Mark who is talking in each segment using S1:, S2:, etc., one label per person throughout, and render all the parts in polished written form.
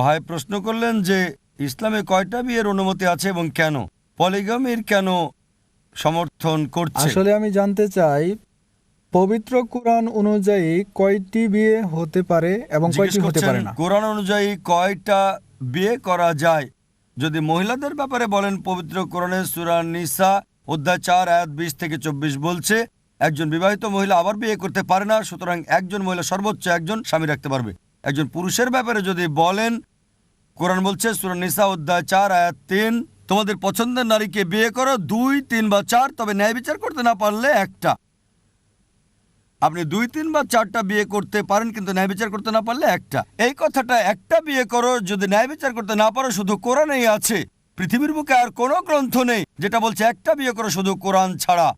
S1: ভাই প্রশ্ন করলেন যে ইসলামে কয়টা বিয়ের অনুমতি আছে এবং কেন, পলিগামির কেন সমর্থন করছে।
S2: আসলে আমি জানতে চাই পবিত্র কুরআন অনুযায়ী কয়টি বিয়ে হতে পারে এবং
S1: জিজ্ঞেস
S2: কয়টি হতে
S1: করছেন
S2: পারে না।
S1: কোরআন অনুযায়ী কয়টা বিয়ে করা যায়। যদি মহিলাদের ব্যাপারে বলেন, পবিত্র কোরআনে সূরা নিসা অধ্যায় 4 আয়াত 20 থেকে 24 বলছে একজন বিবাহিত মহিলা আবার বিয়ে করতে পারে না, সুতরাং একজন মহিলা সর্বোচ্চ একজন স্বামী রাখতে পারবে। একজন পুরুষের ব্যাপারে যদি বলেন, কোরআন বলছে সূরা নিসা অধ্যায় 4 আয়াত 3, তোমাদের পছন্দের নারীকে বিয়ে করো 2, 3 বা 4, তবে ন্যায় বিচার করতে না পারলে একটা। আপনি 2, 3 বা 4টা বিয়ে করতে পারেন, কিন্তু ন্যায় বিচার করতে না পারলে একটা। এই কথাটা একটা বিয়ে করো যদি ন্যায় বিচার করতে না পারো শুধু কোরআনেই আছে। পৃথিবীর বুকে আর কোনো গ্রন্থ নেই যেটা বলছে একটা বিয়ে করো শুধু কোরআন ছাড়া।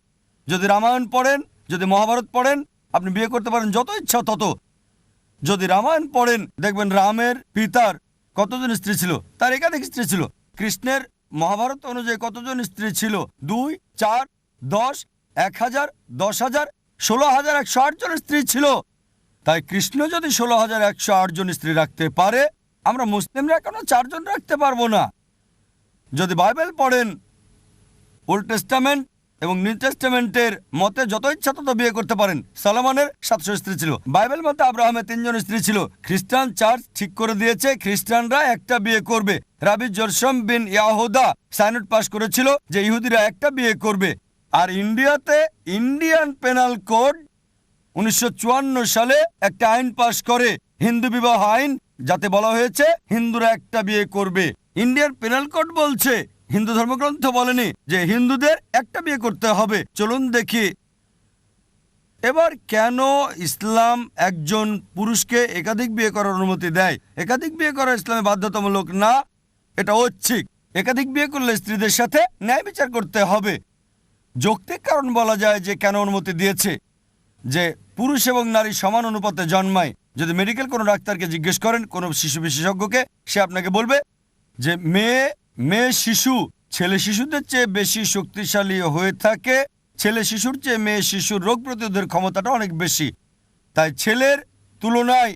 S1: যদি রামায়ণ পড়েন, যদি মহাভারত পড়েন, আপনি বিয়ে করতে পারেন যত ইচ্ছা তত। যদি রামায়ণ পড়েন দেখবেন রামের পিতার কতজন স্ত্রী ছিল, তার একাধিক স্ত্রী ছিল। কৃষ্ণের মহাভারত অনুযায়ী কতজন স্ত্রী ছিল? 2, 4, 10, 1000, 10,000, 16,108 জন স্ত্রী ছিল। তাই কৃষ্ণ যদি 16,108 জন স্ত্রী রাখতে পারে, আমরা মুসলিমরা কেন 4 জন রাখতে পারবো না? যদি বাইবেল পড়েন, ওল্ড টেস্টামেন্ট এবং নিউ টেস্টামেন্টের মতে যত ইচ্ছা তত বিয়ে করতে পারেন। সলোমনের 700 স্ত্রী ছিল। বাইবেল মতে আব্রাহামের 3 জন স্ত্রী ছিল। খ্রিস্টান চার্চ ঠিক করে দিয়েছে খ্রিস্টানরা একটা বিয়ে করবে। রাবি জরসম বিন ইয়াহুদা সাইনড পাস করেছিল যে ইহুদিরা একটা বিয়ে করবে। আর ইন্ডিয়াতে ইন্ডিয়ান পেনাল কোড 1954 সালে একটা আইন পাস করে, হিন্দু বিবাহ আইন, যাতে বলা হয়েছে হিন্দুরা একটা বিয়ে করবে। ইন্ডিয়ান পেনাল কোড বলছে, হিন্দু ধর্মগ্রন্থ বলেনি যে হিন্দুদের একটা বিয়ে করতে হবে। চলুন দেখি এবার কেন ইসলাম একজন পুরুষকে একাধিক বিয়ে করার অনুমতি দেয়। একাধিক বিয়ে করা ইসলামে বাধ্যতামূলক না, এটা ঐচ্ছিক। একাধিক বিয়ে করলে স্ত্রীদের সাথে ন্যায় বিচার করতে হবে। যৌক্তিক কারণ বলা যায় যে কেন অনুমতি দিয়েছে, যে পুরুষ এবং নারী সমান অনুপাতে জন্মায়। যদি মেডিকেল কোনো ডাক্তারকে জিজ্ঞেস করেন, কোনো শিশু বিশেষজ্ঞকে, সে আপনাকে বলবে যে মেয়ে শিশু ছেলে শিশুদের চেয়ে বেশি শক্তিশালী হয়ে থাকে। ছেলে শিশুর চেয়ে মেয়ে শিশুর রোগ প্রতিরোধের ক্ষমতাটা অনেক বেশি। তাই ছেলের তুলনায়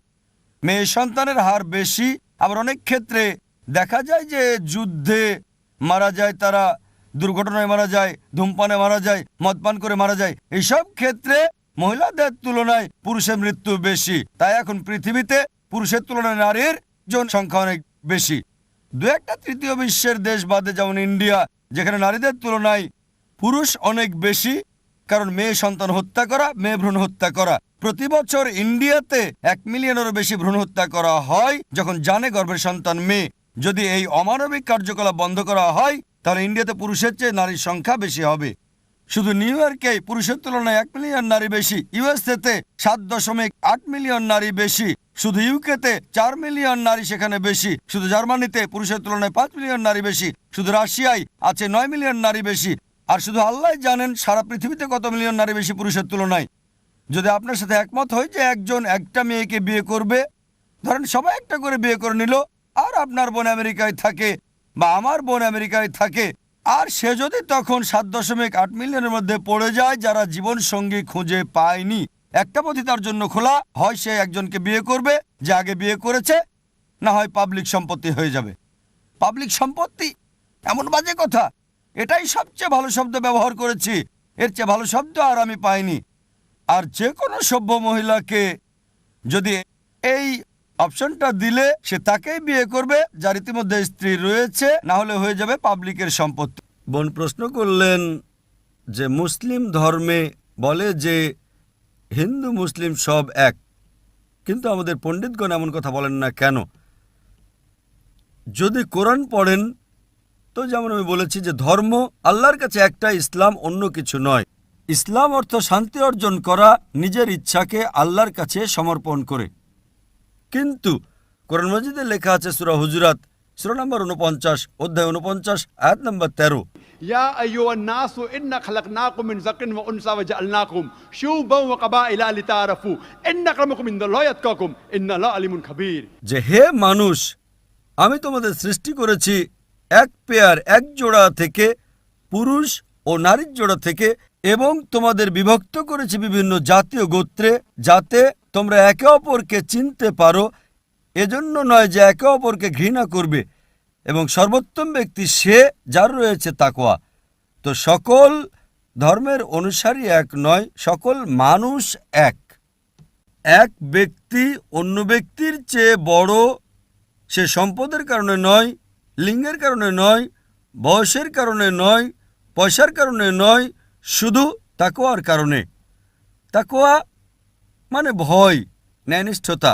S1: মেয়ে সন্তানের হার বেশি। আবার অনেক ক্ষেত্রে দেখা যায় যে যুদ্ধে মারা যায়, তারা দুর্ঘটনায় মারা যায়, ধূমপানে মারা যায়, মদপান করে মারা যায়। এইসব ক্ষেত্রে মহিলাদের তুলনায় পুরুষের মৃত্যু বেশি। তাই এখন পৃথিবীতে পুরুষের তুলনায় নারীর জনসংখ্যা অনেক বেশি। 2-1টা তৃতীয় বিশ্বের দেশ বাদে, যেমন ইন্ডিয়া, যেখানে নারীদের তুলনায় পুরুষ অনেক বেশি। কারণ মেয়ে সন্তান হত্যা করা, মেয়ে ভ্রূণ হত্যা করা, প্রতি বছর ইন্ডিয়াতে 1 মিলিয়নেরও বেশি ভ্রূণ হত্যা করা হয় যখন জানে গর্ভের সন্তান মেয়ে। যদি এই অমানবিক কার্যকলাপ বন্ধ করা হয়, তাহলে ইন্ডিয়াতে পুরুষের চেয়ে নারীর সংখ্যা বেশি হবে। শুধু নিউ ইয়র্কে পুরুষের তুলনায় 1 মিলিয়ন নারী বেশি, ইউএসএতে 7.8 মিলিয়ন নারী বেশি, শুধু ইউকেতে 4 মিলিয়ন নারী সেখানে বেশি, শুধু জার্মানিতে পুরুষের তুলনায় 5 মিলিয়ন নারী বেশি, শুধু রাশিয়ায় আছে 9 মিলিয়ন নারী বেশি। আর শুধু আল্লাহ জানেন সারা পৃথিবীতে কত মিলিয়ন নারী বেশি পুরুষের তুলনায়। যদি আপনার সাথে একমত হয় যে একজন একটা মেয়েকে বিয়ে করবে, ধরেন সবাই একটা করে বিয়ে করে নিল, আর আপনার বোন আমেরিকায় থাকে বা আমার বোন আমেরিকায় থাকে, আর সে যদি তখন 7.8 মিলিয়নের মধ্যে পড়ে যায় যারা জীবন সঙ্গী খুঁজে পায়নি, একটা পথই তার জন্য খোলা, হয় সে একজনকে বিয়ে করবে যে আগে বিয়ে করেছে, না হয় পাবলিক সম্পত্তি হয়ে যাবে। পাবলিক সম্পত্তি এমন বাজে কথা, এটাই সবচেয়ে ভালো শব্দ ব্যবহার করেছি, এর চেয়ে ভালো শব্দ আর আমি পাইনি। আর যে কোনো সভ্য মহিলাকে যদি এই অপশনটা দিলে, সে তাকেই বিয়ে করবে যার ইতিমধ্যে স্ত্রী রয়েছে, না হলে হয়ে যাবে পাবলিকের সম্পত্তি। বোন প্রশ্ন করলেন যে মুসলিম ধর্মে বলে যে হিন্দু মুসলিম সব এক, কিন্তু আমাদের পণ্ডিতগণ এমন কথা বলেন না কেন? যদি কোরআন পড়েন তো যেমন আমি বলেছি যে ধর্ম আল্লাহর কাছে একটা, ইসলাম অন্য কিছু নয়। ইসলাম অর্থ শান্তি অর্জন করা, নিজের ইচ্ছাকে আল্লাহর কাছে সমর্পণ করে। কিন্তু কোরআন মাজিদে লেখা আছে সূরা হুজুরাত সূরা নম্বর 49 অধ্যায় 49 আয়াত নম্বর 13,
S3: ইয়া আইয়ুহান নাসু ইন্না খালাকনাকুম মিন যাকরিন ওয়া উনসা ওয়া জাআলনাকুম শুউবান ওয়া কাবাইলা লিতারাফু ইন্না আক্রামাকুম ইনদাল্লাহি আতকাকুম ইন্নাল্লাহা আলিমুন খাবীর।
S1: যে হে মানুষ, আমি তোমাদের সৃষ্টি করেছি এক পেয়ার, এক জোড়া থেকে, পুরুষ ও নারীর জোড়া থেকে, এবং তোমাদের বিভক্ত করেছি বিভিন্ন জাতীয় গোত্রে, যাতে তোমরা একে অপরকে চিনতে পারো। এজন্য নয় যে একে অপরকে ঘৃণা করবে, এবং সর্বোত্তম ব্যক্তি সে যার রয়েছে তাকওয়া। তো সকল ধর্মের অনুসারী এক নয়, সকল মানুষ এক। এক ব্যক্তি অন্য ব্যক্তির চেয়ে বড়, সে সম্পদের কারণে নয়, লিঙ্গের কারণে নয়, বয়সের কারণে নয়, পয়সার কারণে নয়, শুধু তাকওয়ার কারণে। তাকওয়া মানে ভয়, ন্যায়নিষ্ঠতা।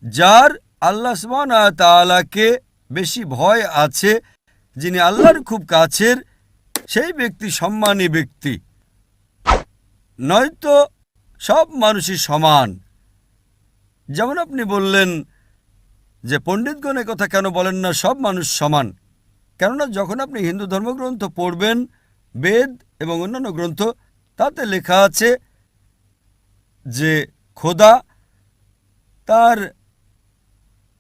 S1: যার আল্লাহ সুবহানাহু ওয়া তাআলাকে বেশি ভয় আছে, যিনি আল্লাহর খুব কাছের, সেই ব্যক্তি সম্মানী ব্যক্তি। নয়তো সব মানুষই সমান। যেমন আপনি বললেন যে পণ্ডিতগণ কথা কেন বলেন না সব মানুষ সমান? কেননা যখন আপনি হিন্দু ধর্মগ্রন্থ পড়বেন, বেদ এবং অন্যান্য গ্রন্থ, তাতে লেখা আছে যে খোদা তার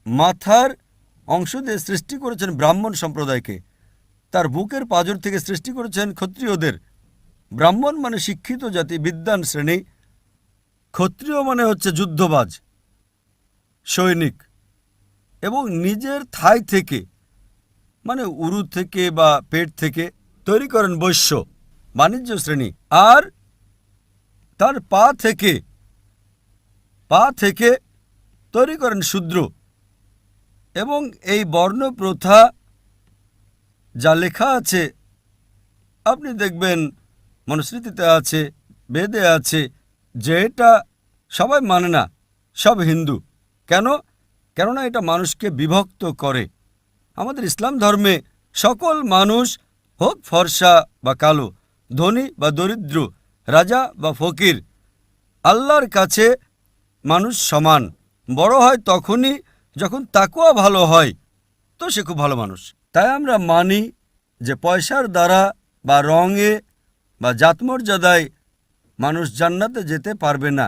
S1: মাথার অংশ দিয়ে সৃষ্টি করেছেন ব্রাহ্মণ সম্প্রদায়কে, তার বুকের পাঁজর থেকে সৃষ্টি করেছেন ক্ষত্রিয়দের। ব্রাহ্মণ মানে শিক্ষিত জাতি, বিদ্বান শ্রেণী। ক্ষত্রিয় মানে হচ্ছে যুদ্ধবাজ, সৈনিক। এবং নিজের থাই থেকে মানে উরু থেকে বা পেট থেকে তৈরি করেন বৈশ্য, বাণিজ্য শ্রেণী। আর তার পা থেকে তৈরি করেন শূদ্র। এবং এই বর্ণ প্রথা যা লেখা আছে, আপনি দেখবেন মনুস্মৃতিতে আছে, বেদে আছে, যে এটা সবাই মানে না, সব হিন্দু। কেননা এটা মানুষকে বিভক্ত করে। আমাদের ইসলাম ধর্মে সকল মানুষ, হোক ফর্সা বা কালো, ধনী বা দরিদ্র, রাজা বা ফকির, আল্লাহর কাছে মানুষ সমান। বড় হয় তখনই যখন তাকওয়া ভালো হয়, তো সে খুব ভালো মানুষ। তাই আমরা মানি যে পয়সার দ্বারা বা রঙে বা জাতমর্যাদায় মানুষ জান্নাতে যেতে পারবে না।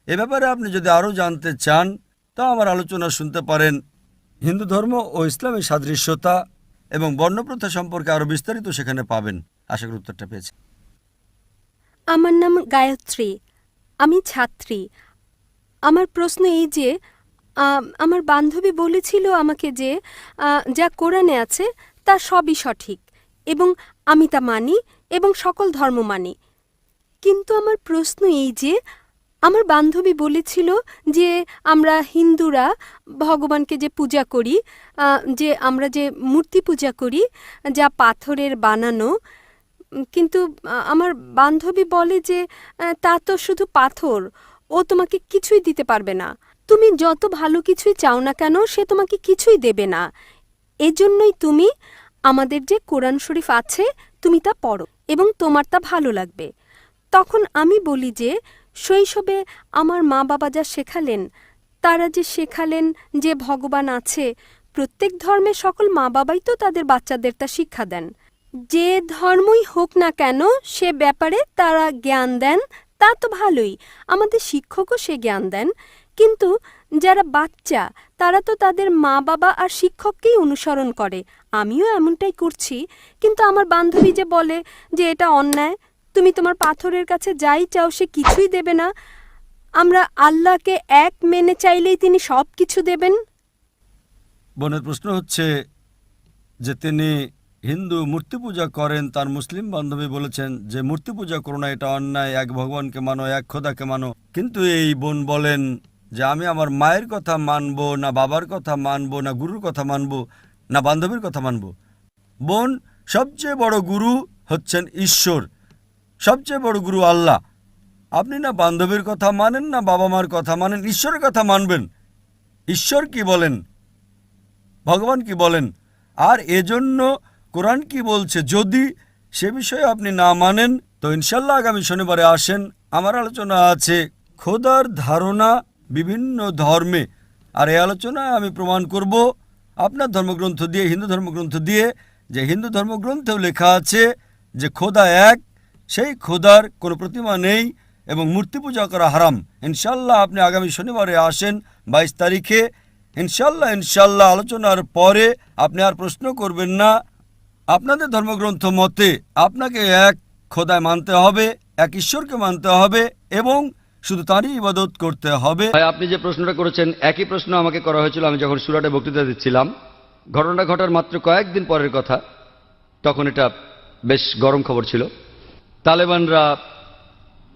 S1: এ ব্যাপারে আপনি যদি আরও জানতে চান তা আমার আলোচনা শুনতে পারেন। হিন্দু ধর্ম ও ইসলামের সাদৃশ্যতা এবং বর্ণপ্রথা সম্পর্কে আরও বিস্তারিত সেখানে পাবেন। আশা করি উত্তরটা পেয়েছি।
S4: আমার নাম গায়ত্রী, আমি ছাত্রী। আমার প্রশ্ন এই যে আমার বান্ধবী বলেছিল আমাকে যে যা কোরআনে আছে তা সবই সঠিক এবং আমি তা মানি এবং সকল ধর্ম মানি। কিন্তু আমার প্রশ্ন এই যে আমার বান্ধবী বলেছিল যে আমরা হিন্দুরা ভগবানকে যে পূজা করি, যে আমরা যে মূর্তি পূজা করি যা পাথরের বানানো, কিন্তু আমার বান্ধবী বলে যে তা তো শুধু পাথর, ও তোমাকে কিছুই দিতে পারবে না। তুমি যত ভালো কিছুই চাও না কেন সে তোমাকে কিছুই দেবে না। এজন্যই তুমি আমাদের যে কোরআন শরীফ আছে তুমি তা পড়ো এবং তোমার তা ভালো লাগবে। তখন আমি বলি যে শৈশবে আমার মা বাবা যা শেখালেন, তারা যে শেখালেন যে ভগবান আছে, প্রত্যেক ধর্মের সকল মা বাবাই তো তাদের বাচ্চাদের তা শিক্ষা দেন। যে ধর্মই হোক না কেন সে ব্যাপারে তারা জ্ঞান দেন, তা তো ভালোই, আমাদের শিক্ষকও সে জ্ঞান দেন। কিন্তু যারা বাচ্চা তারা তো তাদের মা বাবা আর শিক্ষককেই অনুসরণ করে। আমিও এমনটাই করছি। কিন্তু আমার বান্ধবী যে বলে যে এটা অন্যায়, তুমি তোমার পাথরের কাছে যাই চাও সে কিছুই দেবে না, আমরা আল্লাহকে এক মেনে চাইলেই তিনি সব কিছু দেবেন।
S1: বোনের প্রশ্ন হচ্ছে যে তিনি হিন্দু মূর্তি পূজা করেন, তার মুসলিম বান্ধবী বলেছেন যে মূর্তি পূজা করো না, এটা অন্যায়, এক ভগবানকে মানো, এক খোদাকে মানো। কিন্তু এই বোন বলেন যে আমি আমার মায়ের কথা মানব না, বাবার কথা মানব না, গুরুর কথা মানব না, বান্ধবীর কথা মানব। বোন, সবচেয়ে বড় গুরু হচ্ছেন ঈশ্বর, সবচেয়ে বড় গুরু আল্লাহ। আপনি না বান্ধবীর কথা মানেন না বাবা মার কথা মানেন, ঈশ্বরের কথা মানবেন। ঈশ্বর কি বলেন, ভগবান কি বলেন, আর এজন্য কোরআন কি বলছে, যদি সে বিষয়ে আপনি না মানেন তো ইনশাল্লাহ আগামী শনিবারে আসেন। আমার আলোচনা আছে খোদার ধারণা বিভিন্ন ধর্মে, আর এই আলোচনায় আমি প্রমাণ করব আপনার ধর্মগ্রন্থ দিয়ে, হিন্দু ধর্মগ্রন্থ দিয়ে, যে হিন্দু ধর্মগ্রন্থেও লেখা আছে যে খোদা এক, সেই খোদার কোনো প্রতিমা নেই এবং মূর্তি পূজা করা হারাম। ইনশাল্লাহ আপনি আগামী শনিবারে আসেন 22 তারিখে। ইনশাল্লাহ আলোচনার পরে আপনি আর প্রশ্ন করবেন না। আপনাদের ধর্মগ্রন্থ মতে আপনাকে এক খোদায় মানতে হবে, এক ঈশ্বরকে মানতে হবে এবং শুধু তারই ইবাদত করতে হবে।
S5: ভাই, আপনি যে প্রশ্নটা করেছেন একই প্রশ্ন আমাকে করা হয়েছিল আমি যখন সুরাটে বক্তৃতা দিচ্ছিলাম। ঘটনাটা ঘটার মাত্র কয়েকদিন পরের কথা। তখন এটা বেশ গরম খবর ছিল। তালেবানরা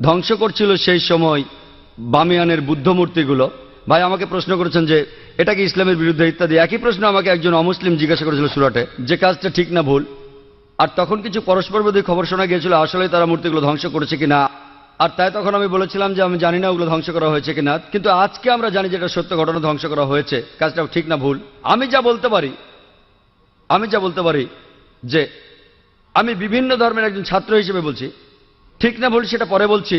S5: ধ্বংস করছিল সেই সময় বামিয়ানের বুদ্ধ মূর্তিগুলো। ভাই আমাকে প্রশ্ন করেছেন যে এটা কি ইসলামের বিরুদ্ধে ইত্যাদি। একই প্রশ্ন আমাকে একজন অমুসলিম জিজ্ঞাসা করেছিল সুরাটে, যে কাজটা ঠিক না ভুল। আর তখন কিছু পরস্পর বিরোধী খবর শোনা গিয়েছিল আসলে তারা মূর্তিগুলো ধ্বংস করেছে কিনা। আর তাই তখন আমি বলেছিলাম যে আমি জানি না ওগুলো ধ্বংস করা হয়েছে কিনা, কিন্তু আজকে আমরা জানি যে এটা সত্য ঘটনা, ধ্বংস করা হয়েছে। কাজটা ঠিক না ভুল আমি যা বলতে পারি যে আমি বিভিন্ন ধর্মের একজন ছাত্র হিসেবে বলছি, ঠিক না ভুল সেটা পরে বলছি।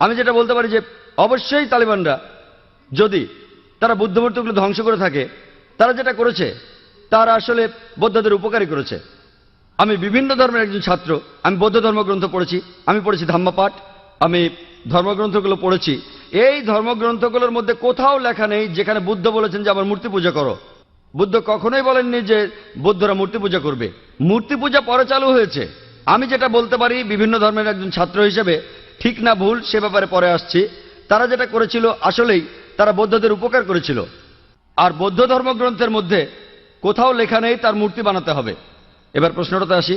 S5: আমি যেটা বলতে পারি যে অবশ্যই তালেবানরা যদি তারা বুদ্ধমূর্তিগুলো ধ্বংস করে থাকে, তারা যেটা করেছে তারা আসলে বৌদ্ধদের উপকারী করেছে। আমি বিভিন্ন ধর্মের একজন ছাত্র, আমি বৌদ্ধ ধর্মগ্রন্থ পড়েছি, আমি পড়েছি ধাম্মাপাঠ, আমি ধর্মগ্রন্থগুলো পড়েছি। এই ধর্মগ্রন্থগুলোর মধ্যে কোথাও লেখা নেই যেখানে বুদ্ধ বলেছেন যে আমার মূর্তি পূজা করো। বুদ্ধ কখনোই বলেননি যে বৌদ্ধরা মূর্তি পূজা করবে। মূর্তি পূজা পরে চালু হয়েছে। আমি যেটা বলতে পারি বিভিন্ন ধর্মের একজন ছাত্র হিসেবে, ঠিক না ভুল সে ব্যাপারে পরে আসছি। তারা যেটা করেছিল আসলেই তারা বৌদ্ধদের উপকার করেছিল। আর বৌদ্ধ ধর্মগ্রন্থের মধ্যে কোথাও লেখা নেই তার মূর্তি বানাতে হবে। এবার প্রশ্নটাতে আসি।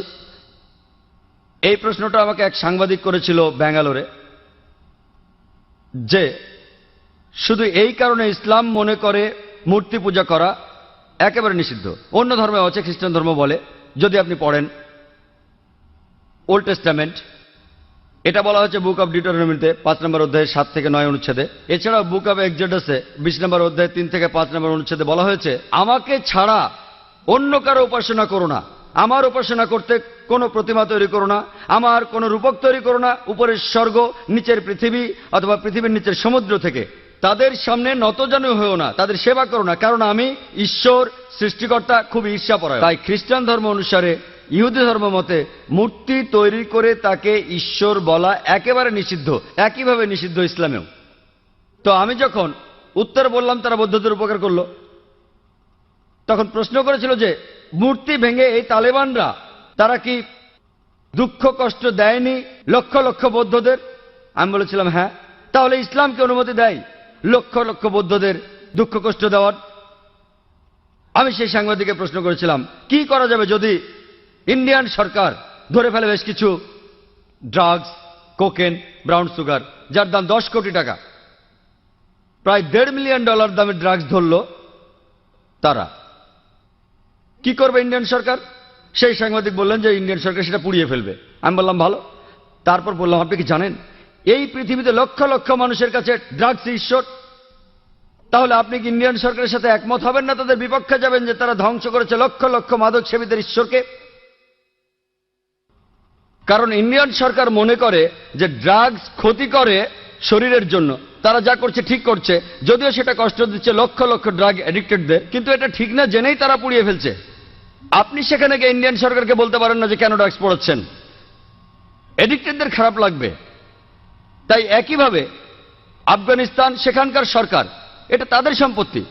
S5: এই প্রশ্নটা আমাকে এক সাংবাদিক করেছিল ব্যাঙ্গালোরে, যে শুধু এই কারণে ইসলাম মনে করে মূর্তি পূজা করা একেবারে নিষিদ্ধ। অন্য ধর্মে আছে, খ্রিস্টান ধর্ম বলে, যদি আপনি পড়েন ওল্ড টেস্টামেন্ট, এটা বলা হচ্ছে বুক অব ডিউটেরোনমিতে 5 নম্বর অধ্যায়ে 7 থেকে 9 অনুচ্ছেদে। এছাড়াও বুক অব এক্সোডাসে 20 নম্বর অধ্যায়ে 3 থেকে 5 নম্বর অনুচ্ছেদে বলা হয়েছে আমাকে ছাড়া অন্য কারো উপাসনা করো না, আমার উপাসনা করতে কোনো প্রতিমা তৈরি করো না, আমার কোনো রূপক তৈরি করো না উপরের স্বর্গ নিচের পৃথিবী অথবা পৃথিবীর নিচের সমুদ্র থেকে। তাদের সামনে নতজানু হয়েও না, তাদের সেবা করো না, কারণ আমি ঈশ্বর সৃষ্টিকর্তা খুব ঈর্ষাপরায়ণ। তাই খ্রিস্টান ধর্ম অনুসারে, ইহুদি ধর্ম মতে মূর্তি তৈরি করে তাকে ঈশ্বর বলা একেবারে নিষিদ্ধ, একইভাবে নিষিদ্ধ ইসলামেও। তো আমি যখন উত্তর বললাম তারা বৌদ্ধদের উপকার করলো, তখন প্রশ্ন করেছিল যে মূর্তি ভেঙে এই তালেবানরা তারা কি দুঃখ কষ্ট দেয়নি লক্ষ লক্ষ বৌদ্ধদের? আমি বলেছিলাম হ্যাঁ। তাহলে ইসলামকে অনুমতি দেয় লক্ষ লক্ষ বৌদ্ধদের দুঃখ কষ্ট দেওয়ার? আমি সেই সাংবাদিককে প্রশ্ন করেছিলাম কি করা যাবে যদি ইন্ডিয়ান সরকার ধরে ফেলে বেশ কিছু ড্রাগস, কোকেন, ব্রাউন সুগার, যার দাম 10 কোটি টাকা, প্রায় $1.5 মিলিয়ন দামের ড্রাগস ধরল, তারা কি করবে ইন্ডিয়ান সরকার? সেই সাংবাদিক বললেন যে ইন্ডিয়ান সরকার সেটা পুড়িয়ে ফেলবে। আমি বললাম ভালো। তারপর বললাম আপনি কি জানেন এই পৃথিবীতে লক্ষ লক্ষ মানুষের কাছে ড্রাগস ঈশ্বর? তাহলে আপনি কি ইন্ডিয়ান সরকারের সাথে একমত হবেন না, তাদের বিপক্ষে যাবেন যে তারা ধ্বংস করেছে লক্ষ লক্ষ মাদক সেবীদের ঈশ্বরকে? কারণ ইন্ডিয়ান সরকার মনে করে যে ড্রাগস ক্ষতি করে শরীরের জন্য, তারা যা করছে ঠিক করছে, যদিও সেটা কষ্ট দিচ্ছে লক্ষ লক্ষ ড্রাগ এডিক্টেডদের, কিন্তু এটা ঠিক না জেনেই তারা পুড়িয়ে ফেলছে। আপনি সেখানে গিয়ে ইন্ডিয়ান সরকারকে বলতে পারেন না যে কেন ড্রাগস পড়াচ্ছেন, এডিক্টেডদের খারাপ লাগবে। তাই একইভাবে আফগানিস্তান, সেখানকার সরকার, এটা তাদের সম্পত্তি,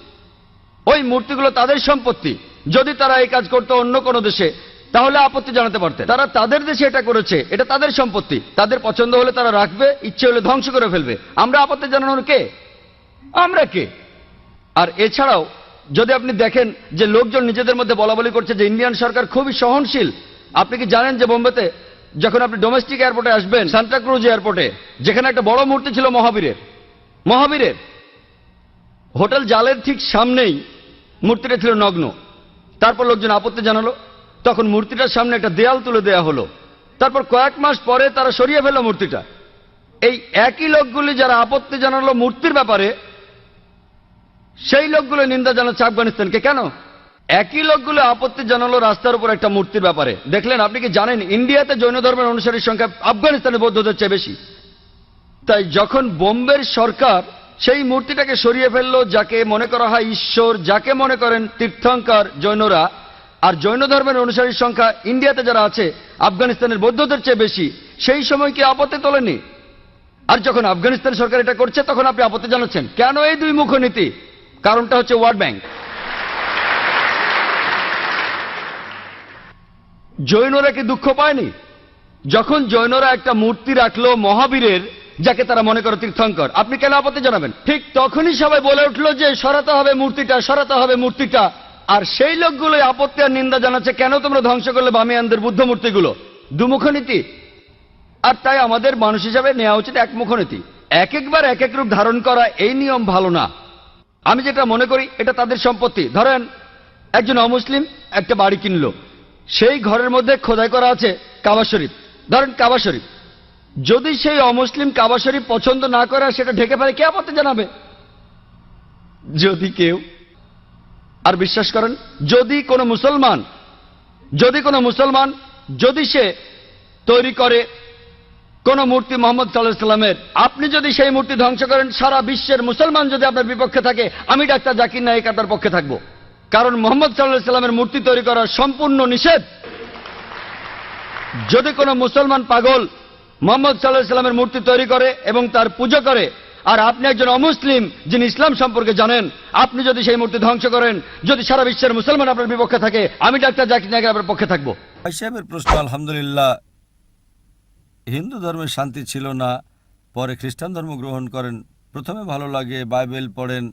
S5: ওই মূর্তিগুলো তাদের সম্পত্তি। যদি তারা এই কাজ করতো অন্য কোনো দেশে তাহলে আপত্তি জানাতে পারতেন। তারা তাদের দেশে এটা করেছে, এটা তাদের সম্পত্তি, তাদের পছন্দ হলে তারা রাখবে, ইচ্ছে হলে ধ্বংস করে ফেলবে। আমরা আপত্তি জানানোর কে? আমরা কে? আর এছাড়াও যদি আপনি দেখেন যে লোকজন নিজেদের মধ্যে বলাবলি করছে যে ইন্ডিয়ান সরকার খুবই সহনশীল। আপনি কি জানেন যে বোম্বেতে যখন আপনি ডোমেস্টিক এয়ারপোর্টে আসবেন, সান্টাক্রুজ এয়ারপোর্টে, যেখানে একটা বড় মূর্তি ছিল মহাবীরের, হোটেল জালের ঠিক সামনেই মূর্তিটা ছিল নগ্ন। তারপর লোকজন আপত্তি জানালো, তখন মূর্তিটার সামনে একটা দেয়াল তুলে দেয়া হলো। তারপর কয়েক মাস পরে তারা সরিয়ে ফেলল মূর্তিটা। এই একই লোকগুলি যারা আপত্তি জানালো মূর্তির ব্যাপারে, সেই লোকগুলো নিন্দা জানাচ্ছে আফগানিস্তানকে। কেন? একই লোকগুলো আপত্তি জানালো রাস্তার উপর একটা মূর্তির ব্যাপারে। দেখলেন? আপনি কি জানেন ইন্ডিয়াতে জৈন ধর্মের অনুসারীর সংখ্যা আফগানিস্তানের বৌদ্ধদের চেয়ে বেশি? তাই যখন বোম্বের সরকার সেই মূর্তিটাকে সরিয়ে ফেললো, যাকে মনে করা হয় ঈশ্বর, যাকে মনে করেন তীর্থঙ্কর জৈনরা, আর জৈন ধর্মের অনুসারীর সংখ্যা ইন্ডিয়াতে যারা আছে আফগানিস্তানের বৌদ্ধদের চেয়ে বেশি, সেই সময় কি আপত্তি তোলেনি? আর যখন আফগানিস্তান সরকার এটা করছে তখন আপনি আপত্তি জানাচ্ছেন কেন? এই দুই মুখ নীতি। কারণটা হচ্ছে ওয়ার্ল্ড ব্যাংক। জৈনরা কি দুঃখ পায়নি যখন জৈনরা একটা মূর্তি রাখলো মহাবীরের, যাকে তারা মনে করে তীর্থঙ্কর, আপনি কেন আপত্তি জানাবেন? ঠিক তখনই সবাই বলে উঠলো যে সরাতে হবে মূর্তিটা, সরাতে হবে মূর্তিটা। আর সেই লোকগুলোই আপত্তি আর নিন্দা জানাচ্ছে, কেন তোমরা ধ্বংস করলে বামিয়ানদের বুদ্ধ মূর্তিগুলো? দুমুখ নীতি। আর তাই আমাদের মানুষ হিসাবে নেওয়া উচিত একমুখ নীতি। এক একবার এক এক রূপ ধারণ করা, এই নিয়ম ভালো না। আমি যেটা মনে করি এটা তাদের সম্পত্তি। ধরেন একজন অমুসলিম একটা বাড়ি কিনলো, সেই ঘরের মধ্যে খোদাই করা আছে কাবা শরীফ, ধরেন কাবা শরীফ। যদি সেই অমুসলিম কাবা শরীফ পছন্দ না করে আর সেটা ঢেকে ফেলে, কে আপত্তি জানাবে? যদি কেউ, আর বিশ্বাস করেন, যদি কোনো মুসলমান যদি সে তৈরি করে কোন মূর্তি মোহাম্মদ সাল্লাল্লাহু আলাইহি সাল্লামের, আপনি যদি সেই মূর্তি ধ্বংস করেন, সারা বিশ্বের মুসলমান যদি আপনার বিপক্ষে থাকে, আমি ডাক্তার জাকির নায়েক আপনার পক্ষে থাকবো। কারণ মোহাম্মদ সাল্লাল্লাহু আলাইহি সাল্লামের মূর্তি তৈরি করা সম্পূর্ণ নিষেধ। যদি কোনো মুসলমান পাগল মোহাম্মদ সাল্লাল্লাহু আলাইহি সাল্লামের মূর্তি তৈরি করে এবং তার পূজা করে, আর আপনি একজন অমুসলিম যিনি ইসলাম সম্পর্কে জানেন, আপনি যদি সেই মূর্তি ধ্বংস করেন, যদি সারা বিশ্বের মুসলমান আপনার বিপক্ষে থাকে, আমি ডাক্তার জাকির নায়েক আপনার পক্ষে থাকবো।
S1: ভাই সাহেবের প্রশ্ন, আলহামদুলিল্লাহ, হিন্দু ধর্মে শান্তি ছিল না, পরে খ্রিস্টান ধর্ম গ্রহণ করেন। প্রথমে ভালো লাগে, বাইবেল পড়েন,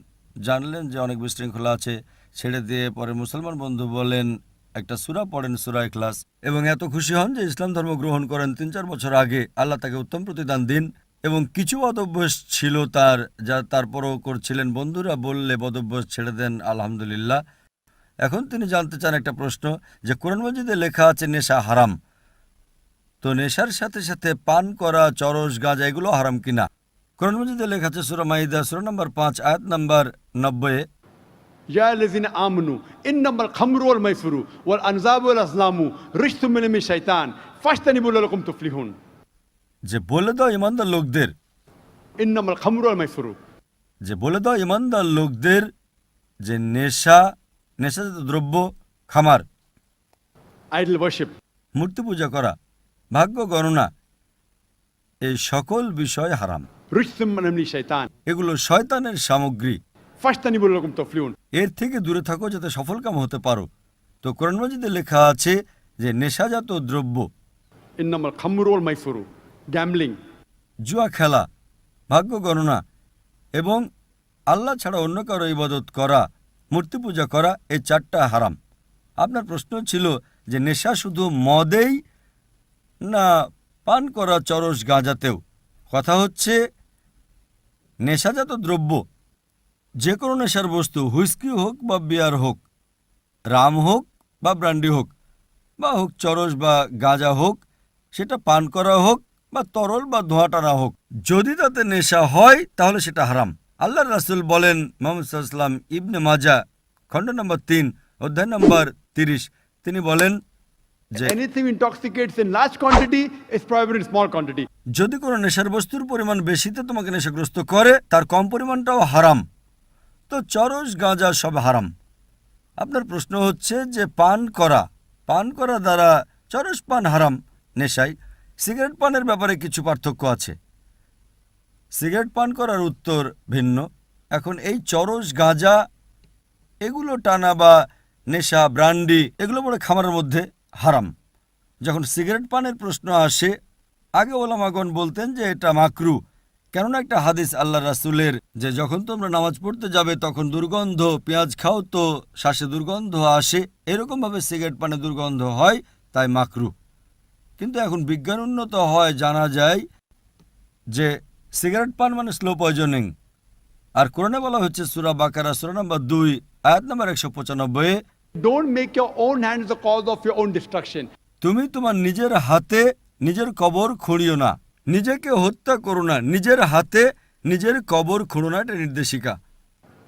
S1: জানলেন যে অনেক বিশৃঙ্খলা আছে, ছেড়ে দিয়ে পরে মুসলমান বন্ধু বলেন একটা সূরা পড়েন, সূরা ইখলাস, এবং এত খুশি হন যে ইসলাম ধর্ম গ্রহণ করেন। 3-4 বছর আগে আল্লাহ তাকে উত্তম প্রতিদান দিন, এবং কিছু বদভ্যাস ছিল তার, যা তারপরও করছিলেন। বন্ধুরা বললে বদভ্যাস ছেড়ে দেন, আলহামদুলিল্লাহ। এখন তিনি জানতে চান একটা প্রশ্ন, যে কোরআন মাজিদে লেখা আছে নেশা হারাম, তো নেশার সাথে সাথে পান করা, চরস, গাঁজা এগুলো হারাম কিনা? কোরআন মাজিদে লেখা আছে সূরা মাইদা সূরা নম্বর 5 আয়াত নম্বর 90,
S3: या लज़ीना आमनू इन्नमल खम्रु वल मैसरू वल अनज़ाबु वल अज़लामु रिज्सुम मिन शैतान फाज्तनिबू लअल्लकुम तुफ्लिहून।
S1: যে বলে দাও ইমানদার লোকদের,
S3: इन्नमल खम्रु वल मैसरू,
S1: যে বলে দাও ইমানদার লোকদের, যে নেশাজাত দ্রব্য, খামার,
S3: आइडल वर्शिप,
S1: মূর্তি পূজা করা, ভাগ্য গণনা, এই সকল বিষয় হারাম।
S3: रिज्सुम मिन शैतान
S1: এগুলো শয়তানের সামগ্রী,
S3: फाज्तनिबू लअल्लकुम तुफ्लिहून।
S1: এর থেকে দূরে থাকো যাতে সফলকাম হতে পারো। তো কোরআন মাজিদে লেখা আছে যে নেশাজাত দ্রব্য,
S3: इन्नमल खम्रु वल मैसरू, गैम्बलिंग,
S1: জুয়া খেলা, ভাগ্য গণনা এবং আল্লাহ ছাড়া অন্য কারো ইবাদত করা, মূর্তি পূজা করা, এই 4টা হারাম। আপনার প্রশ্ন ছিল যে নেশা শুধু মদেই না পান করা চরস গাঁজাতেও? কথা হচ্ছে নেশাজাত দ্রব্য, যে কোনো নেশার বস্তু, হুইস্কি হোক বা বিয়ার হোক, রাম হোক বা ব্র্যান্ডি হোক, বা হোক চরস বা গাঁজা হোক, সেটা পান করা হোক বা তরল বা ধোঁয়া টানা হোক, যদি তাতে নেশা হয় তাহলে সেটা হারাম। আল্লাহর রাসূল বলেন, মুহাম্মদ সাল্লাল্লাহু আলাইহি ওয়াসাল্লাম, ইবনে মাজা খণ্ড নম্বর 3 অধ্যায় নম্বর 30, তিনি বলেন যে
S3: anything intoxicates in large quantity is prohibited in small quantity.
S1: যদি কোনো নেশার বস্তুর পরিমাণ বেশিতে তোমাকে নেশাগ্রস্ত করে, তার কম পরিমাণটাও হারাম। তো চরস গাঁজা সব হারাম। আপনার প্রশ্ন হচ্ছে যে পান করা দ্বারা চরস পান হারাম নেশায়। সিগারেট পানের ব্যাপারে কিছু পার্থক্য আছে। সিগারেট পান করার উত্তর ভিন্ন। এখন এই চরস গাঁজা এগুলো টানা বা নেশা, ব্রান্ডি, এগুলো পড়ে খামারের মধ্যে হারাম। যখন সিগারেট পানের প্রশ্ন আসে, আগে ওলামাগণ বলতেন যে এটা মাকরু, কেননা একটা হাদিস আল্লাহ রাসূলের যে যখন তোমরা নামাজ পড়তে যাবে তখন দুর্গন্ধ, পেঁয়াজ খাও তো শ্বাসে দুর্গন্ধ আসে, এরকমভাবে সিগারেট পানে দুর্গন্ধ হয়, তাই মাকরু। কিন্তু এখন বিজ্ঞান উন্নত হয়, জানা যায় যে সিগারেট পান মানে স্লো পয়জনিং। আর কোরআনে বলা হচ্ছে সূরা বাকারা সূরা নম্বর 2 আয়াত নম্বর 195,
S3: Don't make your own hands the cause of your own destruction.
S1: তুমি তোমার নিজের হাতে নিজের কবর খুঁড়িও না, নিজেকে হত্যা করো না, নিজের হাতে নিজের কবর খুঁড়ো না, এটা নির্দেশিকা।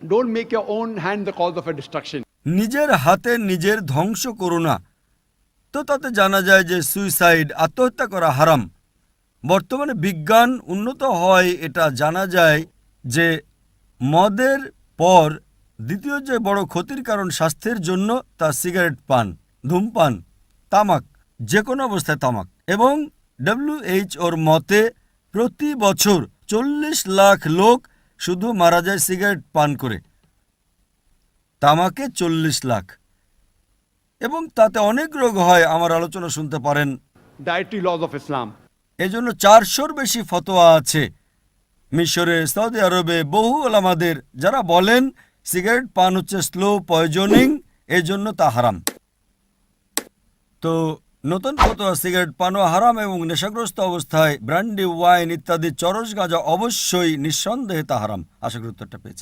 S3: Don't make your own hand the cause of a destruction.
S1: নিজের হাতে নিজের ধ্বংস করো না। তো তাতে জানা যায় যে সুইসাইড, আত্মহত্যা করা হারাম। বর্তমানে বিজ্ঞান উন্নত হয়, এটা জানা যায় যে মদের পর দ্বিতীয় যে বড় ক্ষতির কারণ স্বাস্থ্যের জন্য তা সিগারেট পান, ধূমপান, তামাক, যে কোনো অবস্থায় তামাক। এবং WHO মতে প্রতি বছর 40 লাখ লোক শুধু মারা যায় সিগারেট পান করে, তামাকে 40 লাখ, এবং তাতে অনেক রোগ হয়। আমার আলোচনা শুনতে পারেন।
S3: Dietary laws of Islam.
S1: এজন্য 400-র বেশি ফতোয়া আছে মিশরে, সৌদি আরবে বহু ওলামাদের যারা বলেন সিগারেট পান হচ্ছে স্লো পয়জনিং, এই জন্য তা হারাম। তো নতুন ফতোয়া সিগারেট পানও হারাম এবং নেশাগ্রস্ত অবস্থায় ব্র্যান্ডি, ওয়াইন ইত্যাদি চরস গাঁজা অবশ্যই নিঃসন্দেহে তা হারাম। আশা করি উত্তরটা পেয়েছি।